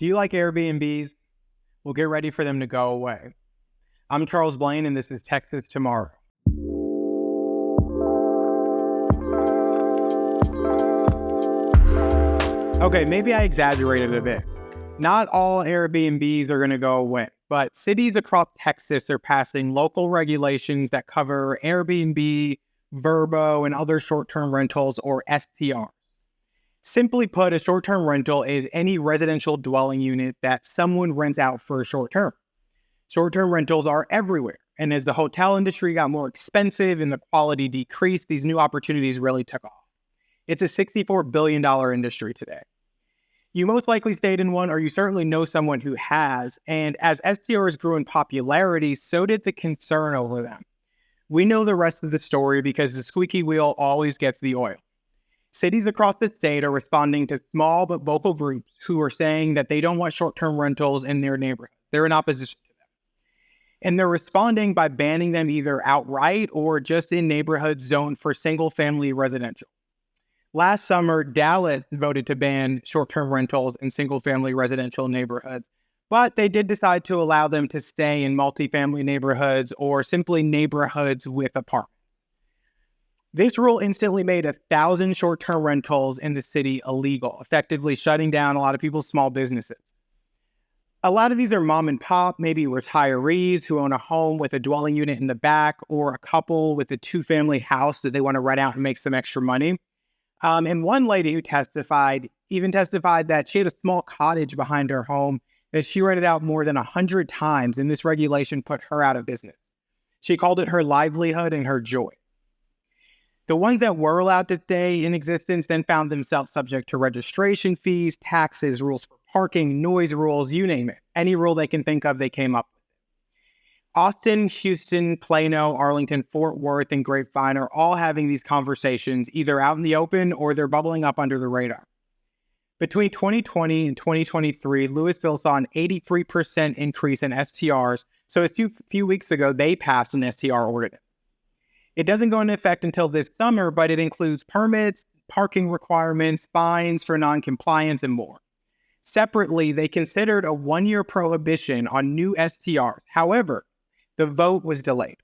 Do you like Airbnbs? Well, get ready for them to go away. I'm Charles Blaine, and this is Texas Tomorrow. Okay, maybe I exaggerated a bit. Not all Airbnbs are going to go away, but cities across Texas are passing local regulations that cover Airbnb, Vrbo, and other short-term rentals, or STRs. Simply put, a short-term rental is any residential dwelling unit that someone rents out for a short term. Short-term rentals are everywhere, and as the hotel industry got more expensive and the quality decreased, these new opportunities really took off. It's a $64 billion industry today. You most likely stayed in one, or you certainly know someone who has, and as STRs grew in popularity, so did the concern over them. We know the rest of the story because the squeaky wheel always gets the oil. Cities across the state are responding to small but vocal groups who are saying that they don't want short-term rentals in their neighborhoods. They're in opposition to them. And they're responding by banning them either outright or just in neighborhoods zoned for single-family residential. Last summer, Dallas voted to ban short-term rentals in single-family residential neighborhoods, but they did decide to allow them to stay in multifamily neighborhoods or simply neighborhoods with apartments. This rule instantly made 1,000 short-term rentals in the city illegal, effectively shutting down a lot of people's small businesses. A lot of these are mom and pop, maybe retirees who own a home with a dwelling unit in the back, or a couple with a two-family house that they want to rent out and make some extra money. And one lady who testified that she had a small cottage behind her home that she rented out more than 100 times, and this regulation put her out of business. She called it her livelihood and her joy. The ones that were allowed to stay in existence then found themselves subject to registration fees, taxes, rules for parking, noise rules, you name it. Any rule they can think of, they came up with. Austin, Houston, Plano, Arlington, Fort Worth, and Grapevine are all having these conversations either out in the open or they're bubbling up under the radar. Between 2020 and 2023, Louisville saw an 83% increase in STRs, so a few weeks ago, they passed an STR ordinance. It doesn't go into effect until this summer, but it includes permits, parking requirements, fines for noncompliance, and more. Separately, they considered a 1-year prohibition on new STRs. However, the vote was delayed.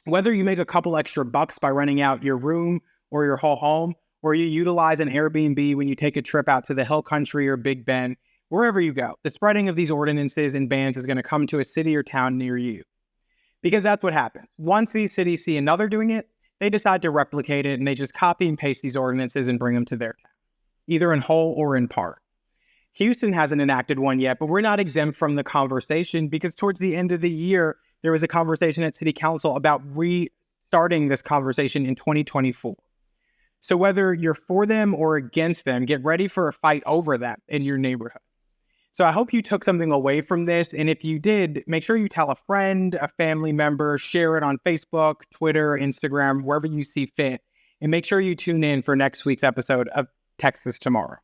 Whether you make a couple extra bucks by renting out your room or your whole home, or you utilize an Airbnb when you take a trip out to the Hill Country or Big Bend, wherever you go, the spreading of these ordinances and bans is going to come to a city or town near you. Because that's what happens. Once these cities see another doing it, they decide to replicate it, and they just copy and paste these ordinances and bring them to their town, either in whole or in part. Houston hasn't enacted one yet, but we're not exempt from the conversation because towards the end of the year, there was a conversation at City Council about restarting this conversation in 2024. So whether you're for them or against them, get ready for a fight over that in your neighborhood. So I hope you took something away from this. And if you did, make sure you tell a friend, a family member, share it on Facebook, Twitter, Instagram, wherever you see fit. And make sure you tune in for next week's episode of Texas Tomorrow.